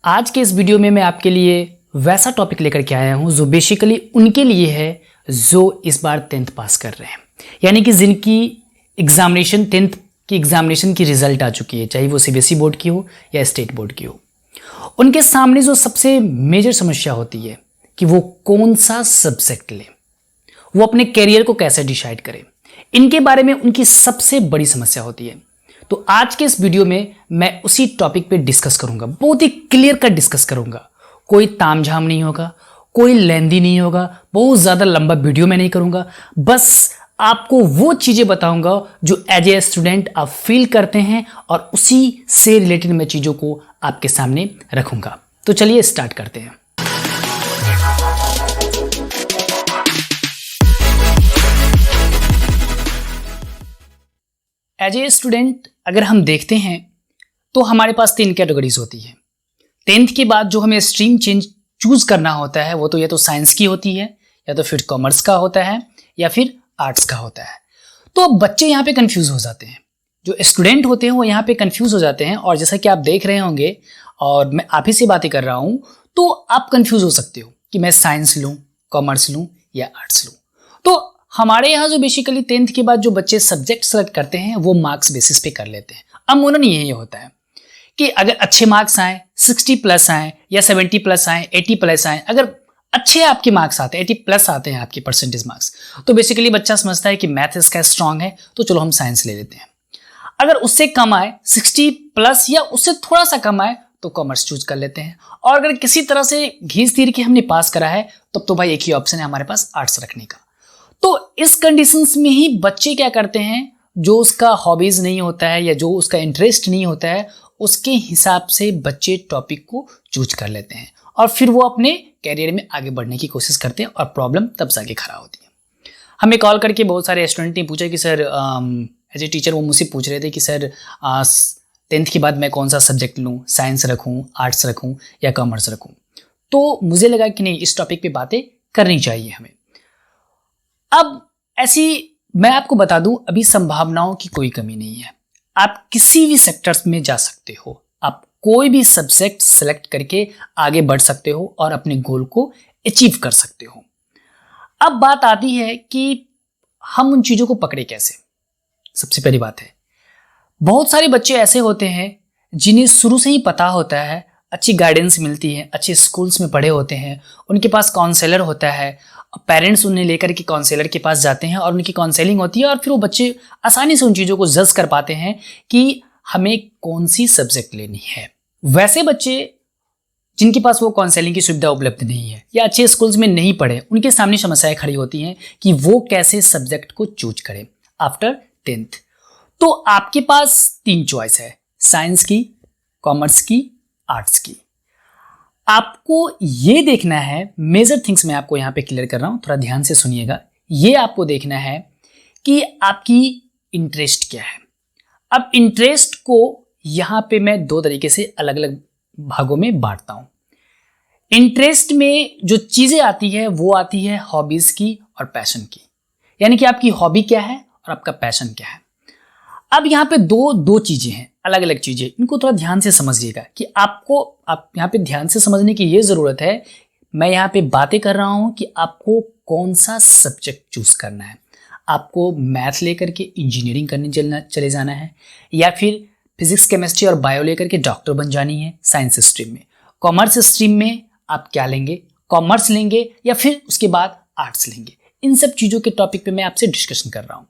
आज के इस वीडियो में मैं आपके लिए वैसा टॉपिक लेकर के आया हूं जो बेसिकली उनके लिए है जो इस बार 10th पास कर रहे हैं, यानी कि जिनकी एग्जामिनेशन 10th की एग्जामिनेशन की रिजल्ट आ चुकी है, चाहे वो सीबीएसई बोर्ड की हो या स्टेट बोर्ड की हो। उनके सामने जो सबसे मेजर समस्या होती है कि वो कौन सा सब्जेक्ट लें, वो अपने कैरियर को कैसे डिसाइड करें, इनके बारे में उनकी सबसे बड़ी समस्या होती है। तो आज के इस वीडियो में मैं उसी टॉपिक पे डिस्कस करूंगा, बहुत ही क्लियर कट डिस्कस करूंगा। कोई तामझाम नहीं होगा, कोई लेंदी नहीं होगा, बहुत ज़्यादा लंबा वीडियो मैं नहीं करूंगा। बस आपको वो चीज़ें बताऊंगा जो एज ए स्टूडेंट आप फील करते हैं और उसी से रिलेटेड मैं चीज़ों को आपके सामने रखूंगा। तो चलिए स्टार्ट करते हैं। एज ए स्टूडेंट अगर हम देखते हैं तो हमारे पास 3 कैटेगरीज होती है। 10th के बाद जो हमें स्ट्रीम चूज करना होता है वो तो या तो साइंस की होती है, या तो फिर कॉमर्स का होता है, या फिर आर्ट्स का होता है। तो बच्चे यहाँ पे कंफ्यूज हो जाते हैं, जो स्टूडेंट होते हैं वो यहाँ पे कंफ्यूज हो जाते हैं। और जैसा कि आप देख रहे होंगे और मैं आप ही से बातें कर रहा हूँ, तो आप कंफ्यूज हो सकते हो कि मैं साइंस लूँ, कॉमर्स लूँ या आर्ट्स लूँ। तो हमारे यहाँ जो बेसिकली 10th के बाद जो बच्चे सब्जेक्ट सेलेक्ट करते हैं वो मार्क्स बेसिस पे कर लेते हैं। अमूमन यही होता है कि अगर अच्छे मार्क्स आए, 60 प्लस आए या 70 प्लस आए, 80 प्लस आए, अगर अच्छे आपके मार्क्स आते हैं, 80 प्लस आते हैं आपके परसेंटेज मार्क्स, तो बेसिकली बच्चा समझता है कि मैथ इसका स्ट्रांग है तो चलो हम साइंस ले लेते हैं। अगर उससे कम आए, 60 प्लस या उससे थोड़ा सा कम आए, तो कॉमर्स चूज कर लेते हैं। और अगर किसी तरह से घींच तीर के हमने पास करा है तब तो भाई एक ही ऑप्शन है हमारे पास, आर्ट्स रखने का। तो इस कंडीशंस में ही बच्चे क्या करते हैं, जो उसका हॉबीज नहीं होता है या जो उसका इंटरेस्ट नहीं होता है, उसके हिसाब से बच्चे टॉपिक को चूज कर लेते हैं और फिर वो अपने कैरियर में आगे बढ़ने की कोशिश करते हैं और प्रॉब्लम तब जाके खड़ा होती है। हमें कॉल करके बहुत सारे स्टूडेंट ने पूछा कि सर एज ए टीचर वो मुझसे पूछ रहे थे कि सर 10th के बाद मैं कौन सा सब्जेक्ट लूँ, साइंस रखूँ, आर्ट्स रखूँ या कॉमर्स रखूँ। तो मुझे लगा कि नहीं, इस टॉपिक पे बातें करनी चाहिए हमें। अब ऐसी मैं आपको बता दूं, अभी संभावनाओं की कोई कमी नहीं है। आप किसी भी सेक्टर्स में जा सकते हो, आप कोई भी सब्जेक्ट सेलेक्ट करके आगे बढ़ सकते हो और अपने गोल को अचीव कर सकते हो। अब बात आती है कि हम उन चीज़ों को पकड़े कैसे। सबसे पहली बात है, बहुत सारे बच्चे ऐसे होते हैं जिन्हें शुरू से ही पता होता है, अच्छी गाइडेंस मिलती है, अच्छे स्कूल्स में पढ़े होते हैं, उनके पास काउंसलर होता है, पेरेंट्स उन्हें लेकर के काउंसलर के पास जाते हैं और उनकी काउंसलिंग होती है और फिर वो बच्चे आसानी से उन चीज़ों को जज कर पाते हैं कि हमें कौन सी सब्जेक्ट लेनी है। वैसे बच्चे जिनके पास वो काउंसलिंग की सुविधा उपलब्ध नहीं है या अच्छे स्कूल्स में नहीं पढ़े, उनके सामने समस्याएं खड़ी होती हैं कि वो कैसे सब्जेक्ट को चूज करें आफ्टर 10th। तो आपके पास 3 चॉइस है, साइंस की, कॉमर्स की, आर्ट्स की। आपको ये देखना है, मेजर थिंग्स मैं आपको यहाँ पे क्लियर कर रहा हूँ, थोड़ा ध्यान से सुनिएगा। ये आपको देखना है कि आपकी इंटरेस्ट क्या है। अब इंटरेस्ट को यहाँ पे मैं 2 तरीके से अलग अलग भागों में बांटता हूँ। इंटरेस्ट में जो चीज़ें आती है वो आती है हॉबीज की और पैशन की, यानी कि आपकी हॉबी क्या है और आपका पैशन क्या है। अब यहाँ पे दो चीज़ें हैं, अलग अलग चीज़ें, इनको थोड़ा ध्यान से समझिएगा कि आप यहाँ पे ध्यान से समझने की ये ज़रूरत है। मैं यहाँ पे बातें कर रहा हूँ कि आपको कौन सा सब्जेक्ट चूज़ करना है। आपको मैथ लेकर के इंजीनियरिंग करने चले जाना है, या फिर फिजिक्स, केमिस्ट्री और बायो लेकर के डॉक्टर बन जानी है साइंस स्ट्रीम में। कॉमर्स स्ट्रीम में आप क्या लेंगे, कॉमर्स लेंगे या फिर उसके बाद आर्ट्स लेंगे। इन सब चीज़ों के टॉपिक पे मैं आपसे डिस्कशन कर रहा हूँ।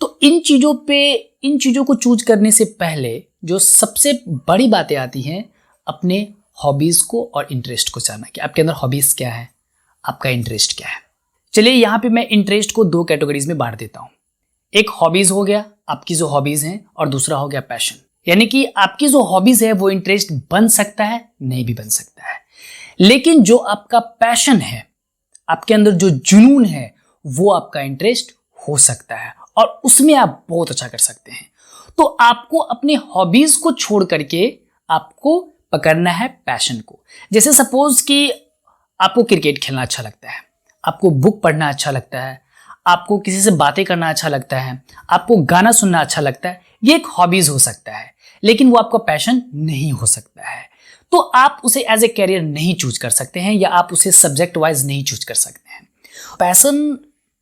तो इन चीज़ों को चूज करने से पहले जो सबसे बड़ी बातें आती हैं, अपने हॉबीज़ को और इंटरेस्ट को जानना कि आपके अंदर हॉबीज़ क्या है, आपका इंटरेस्ट क्या है। चलिए यहाँ पे मैं इंटरेस्ट को 2 कैटेगरीज में बांट देता हूँ। एक हॉबीज़ हो गया, आपकी जो हॉबीज़ हैं, और दूसरा हो गया पैशन, यानी कि आपकी जो हॉबीज़ है वो इंटरेस्ट बन सकता है, नहीं भी बन सकता है, लेकिन जो आपका पैशन है, आपके अंदर जो जुनून है, वो आपका इंटरेस्ट हो सकता है और उसमें आप बहुत अच्छा कर सकते हैं। तो आपको अपने हॉबीज को छोड़ करके आपको पकड़ना है पैशन को। जैसे सपोज कि आपको क्रिकेट खेलना अच्छा लगता है, आपको बुक पढ़ना अच्छा लगता है, आपको किसी से बातें करना अच्छा लगता है, आपको गाना सुनना अच्छा लगता है, ये एक हॉबीज हो सकता है, लेकिन वो आपका पैशन नहीं हो सकता है। तो आप उसे एज ए कैरियर नहीं चूज कर सकते हैं, या आप उसे सब्जेक्ट वाइज नहीं चूज कर सकते हैं। पैशन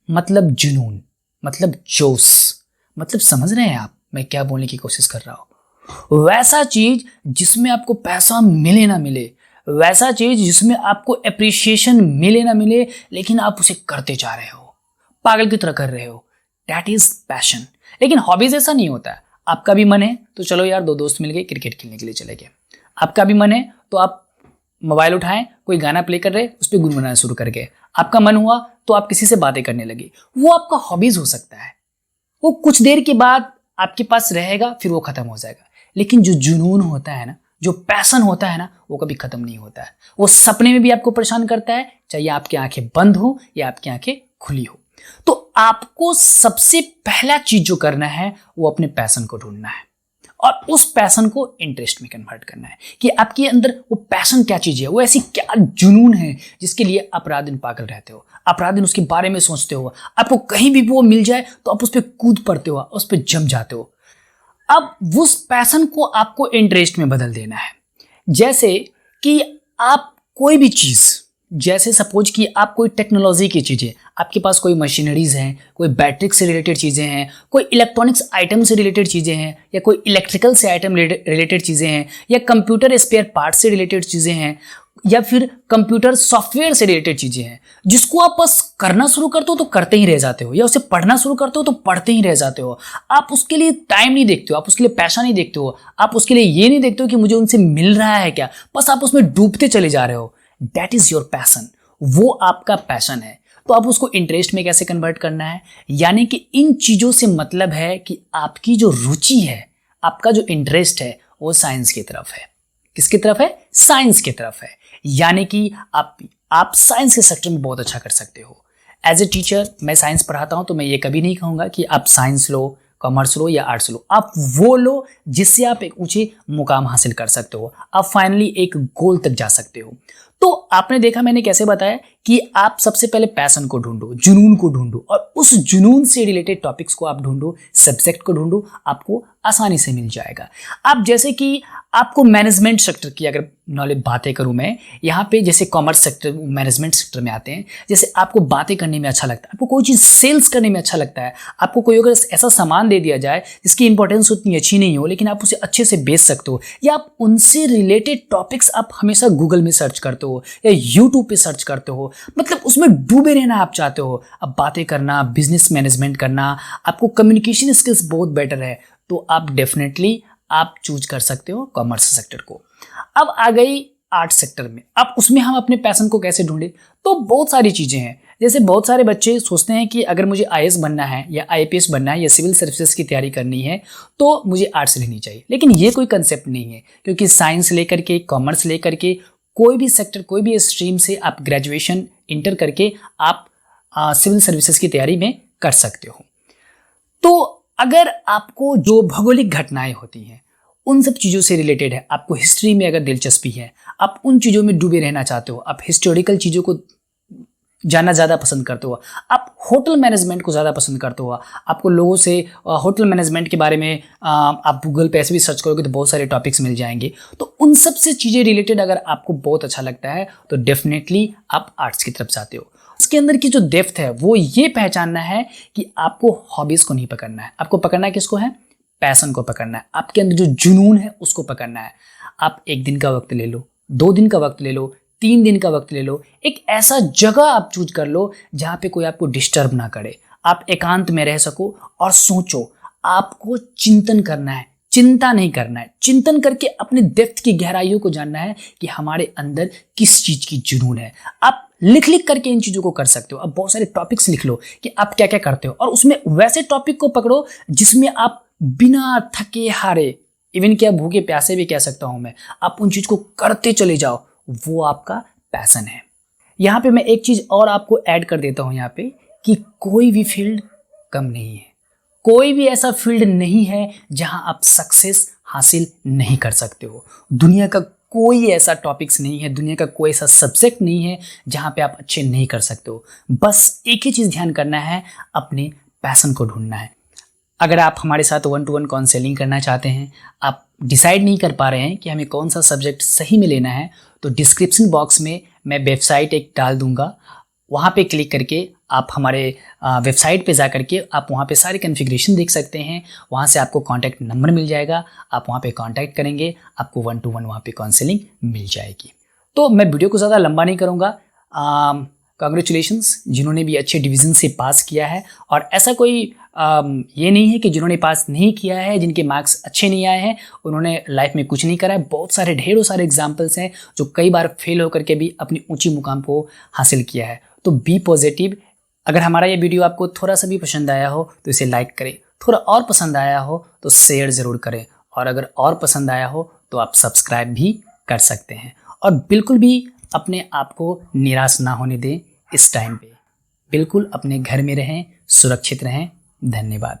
मतलब जुनून, मतलब जोश, मतलब समझ रहे हैं आप मैं क्या बोलने की कोशिश कर रहा हूं? वैसा चीज जिसमें आपको पैसा मिले ना मिले, वैसा चीज जिसमें आपको एप्रिसिएशन मिले ना मिले, लेकिन आप उसे करते जा रहे हो, पागल की तरह कर रहे हो, दैट इज पैशन। लेकिन हॉबीज ऐसा नहीं होता है। आपका भी मन है तो चलो यार, दो दोस्त मिल गए क्रिकेट खेलने के लिए चले गए। आपका भी मन है तो आप मोबाइल उठाएं, कोई गाना प्ले कर रहे, उस पर गुनगुनाना शुरू कर गए। आपका मन हुआ तो आप किसी से बातें करने लगे। वो आपका हॉबीज हो सकता है। वो कुछ देर के बाद आपके पास रहेगा, फिर वो खत्म हो जाएगा। लेकिन जो जुनून होता है ना, जो पैशन होता है ना, वो कभी खत्म नहीं होता है। वो सपने में भी आपको परेशान करता है, चाहे आपकी आंखें बंद हो या आपकी आंखें खुली हो। तो आपको सबसे पहला चीज जो करना है वो अपने पैशन को ढूंढना है, और उस पैशन को इंटरेस्ट में कन्वर्ट करना है कि आपके अंदर वो पैशन क्या चीज है, वो ऐसी क्या जुनून है जिसके लिए आप रात दिन पागल रहते हो, आप रात दिन उसके बारे में सोचते हो। आपको कहीं भी वो मिल जाए तो आप उस पर कूद पड़ते हो, उस पर जम जाते हो। अब उस पैशन को आपको इंटरेस्ट में बदल देना है। जैसे कि आप कोई भी चीज, जैसे सपोज कि आप कोई टेक्नोलॉजी की चीज़ें, आपके पास कोई मशीनरीज हैं, कोई बैटरी से रिलेटेड चीज़ें हैं, कोई इलेक्ट्रॉनिक्स आइटम से रिलेटेड चीज़ें हैं, या कोई इलेक्ट्रिकल से आइटम रिलेटेड चीज़ें हैं, या कंप्यूटर स्पेयर पार्ट से रिलेटेड चीज़ें हैं, या फिर कंप्यूटर सॉफ्टवेयर से रिलेटेड चीज़ें हैं, जिसको आप बस करना शुरू करते हो तो करते ही रह जाते हो, या उसे पढ़ना शुरू करते हो तो पढ़ते ही रह जाते हो। आप उसके लिए टाइम नहीं देखते हो, आप उसके लिए पैसा नहीं देखते हो, आप उसके लिए ये नहीं देखते हो कि मुझे उनसे मिल रहा है क्या, बस आप उसमें डूबते चले जा रहे हो। दैट इज योर पैशन, वो आपका पैशन है। तो आप उसको इंटरेस्ट में कैसे कन्वर्ट करना है, यानी कि इन चीजों से मतलब है कि आपकी जो रुचि है, आपका जो इंटरेस्ट है, वो साइंस की तरफ है। किसकी तरफ है? साइंस की तरफ है। यानी कि आप साइंस के सेक्टर में बहुत अच्छा कर सकते हो। एज ए टीचर मैं साइंस पढ़ाता हूं, तो मैं ये कभी नहीं कहूंगा कि आप साइंस लो, कॉमर्स लो या आर्ट्स लो। आप वो लो जिससे आप एक ऊंचे मुकाम हासिल कर सकते हो, आप फाइनली एक गोल तक जा सकते हो। तो आपने देखा मैंने कैसे बताया कि आप सबसे पहले पैशन को ढूंढो, जुनून को ढूंढो, और उस जुनून से रिलेटेड टॉपिक्स को आप ढूंढो, सब्जेक्ट को ढूंढो, आपको आसानी से मिल जाएगा। आप जैसे कि आपको मैनेजमेंट सेक्टर की अगर नॉलेज बातें करूं मैं, यहाँ पे जैसे कॉमर्स सेक्टर मैनेजमेंट सेक्टर में आते हैं, जैसे आपको बातें करने में अच्छा लगता है, आपको कोई चीज़ सेल्स करने में अच्छा लगता है, आपको कोई अगर ऐसा सामान दे दिया जाए जिसकी इंपॉर्टेंस उतनी अच्छी नहीं हो, लेकिन आप उसे अच्छे से बेच सकते हो, या आप उनसे रिलेटेड टॉपिक्स आप हमेशा गूगल में सर्च करते हो या यूट्यूब पे सर्च करते हो, मतलब उसमें डूबे रहना आप चाहते हो। अब बातें करना, बिजनेस मैनेजमेंट करना, आपको कम्युनिकेशन स्किल्स बहुत बेटर है, तो आप डेफिनेटली आप चूज कर सकते हो कॉमर्स सेक्टर को। अब आ गई आर्ट सेक्टर में। अब उसमें हम अपने पैशन को कैसे ढूंढे? तो बहुत सारी चीजें हैं। जैसे बहुत सारे बच्चे सोचते हैं कि अगर मुझे आईएएस बनना है या आईपीएस बनना है या सिविल सर्विसेज की तैयारी करनी है तो मुझे आर्ट्स लेनी चाहिए, लेकिन ये कोई कंसेप्ट नहीं है, क्योंकि साइंस लेकर के, कॉमर्स लेकर के, कोई भी सेक्टर, कोई भी स्ट्रीम से आप ग्रेजुएशन इंटर करके आप सिविल सर्विसेज की तैयारी में कर सकते हो। तो अगर आपको जो भौगोलिक घटनाएं होती हैं उन सब चीज़ों से रिलेटेड है, आपको हिस्ट्री में अगर दिलचस्पी है, आप उन चीज़ों में डूबे रहना चाहते हो, आप हिस्टोरिकल चीज़ों को जानना ज़्यादा पसंद करते हो, आप होटल मैनेजमेंट को ज़्यादा पसंद करते हो, आपको लोगों से होटल मैनेजमेंट के बारे में आप गूगल पे ऐसे भी सर्च करोगे तो बहुत सारे टॉपिक्स मिल जाएंगे। तो उन सब से चीज़ें रिलेटेड अगर आपको बहुत अच्छा लगता है तो डेफिनेटली आप आर्ट्स की तरफ जाते हो। इसके अंदर की जो डेप्थ है वो ये पहचानना है कि आपको हॉबीज़ को नहीं पकड़ना है, आपको पकड़ना है किसको है? पैशन को पकड़ना है। आपके अंदर जो जुनून है उसको पकड़ना है। आप 1 दिन का वक्त ले लो, 2 दिन का वक्त ले लो, 3 दिन का वक्त ले लो, एक ऐसा जगह आप चूज कर लो जहाँ पे कोई आपको डिस्टर्ब ना करे, आप एकांत में रह सको और सोचो। आपको चिंतन करना है, चिंता नहीं करना है। चिंतन करके अपने डेप्थ की गहराइयों को जानना है कि हमारे अंदर किस चीज की जुनून है। आप लिख करके इन चीजों को कर सकते हो। अब बहुत सारे टॉपिक्स लिख लो कि आप क्या क्या करते हो, और उसमें वैसे टॉपिक को पकड़ो जिसमें आप बिना थके हारे, इवन क्या भूखे प्यासे भी कह सकता हूं मैं, आप उन चीज को करते चले जाओ, वो आपका पैशन है। यहां पे मैं एक चीज और आपको ऐड कर देता हूं यहाँ पे कि कोई भी फील्ड कम नहीं है, कोई भी ऐसा फील्ड नहीं है जहां आप सक्सेस हासिल नहीं कर सकते हो। दुनिया का कोई ऐसा टॉपिक्स नहीं है, दुनिया का कोई ऐसा सब्जेक्ट नहीं है जहां पे आप अच्छे नहीं कर सकते हो। बस एक ही चीज ध्यान करना है, अपने पैशन को ढूंढना है। अगर आप हमारे साथ 1-to-1 काउंसलिंग करना चाहते हैं, आप डिसाइड नहीं कर पा रहे हैं कि हमें कौन सा सब्जेक्ट सही में लेना है, तो डिस्क्रिप्शन बॉक्स में मैं वेबसाइट एक डाल दूंगा। वहाँ पे क्लिक करके आप हमारे वेबसाइट पे जा करके आप वहाँ पे सारी कॉन्फ़िगरेशन देख सकते हैं। वहाँ से आपको कॉन्टैक्ट नंबर मिल जाएगा, आप वहाँ पे कॉन्टैक्ट करेंगे, आपको 1-to-1 वहाँ पे काउंसलिंग मिल जाएगी। तो मैं वीडियो को ज़्यादा लंबा नहीं करूँगा। कांग्रेचुलेशंस जिन्होंने भी अच्छे डिवीज़न से पास किया है, और ऐसा कोई ये नहीं है कि जिन्होंने पास नहीं किया है, जिनके मार्क्स अच्छे नहीं आए हैं, उन्होंने लाइफ में कुछ नहीं करा है। बहुत सारे ढेरों सारे एग्जाम्पल्स हैं जो कई बार फेल होकर के भी अपनी ऊंची मुकाम को हासिल किया है। तो बी पॉजिटिव। अगर हमारा ये वीडियो आपको थोड़ा सा भी पसंद आया हो तो इसे लाइक करें, थोड़ा और पसंद आया हो तो शेयर ज़रूर करें, और अगर और पसंद आया हो तो आप सब्सक्राइब भी कर सकते हैं। और बिल्कुल भी अपने आप को निराश ना होने दें। इस टाइम पे बिल्कुल अपने घर में रहें, सुरक्षित रहें। धन्यवाद।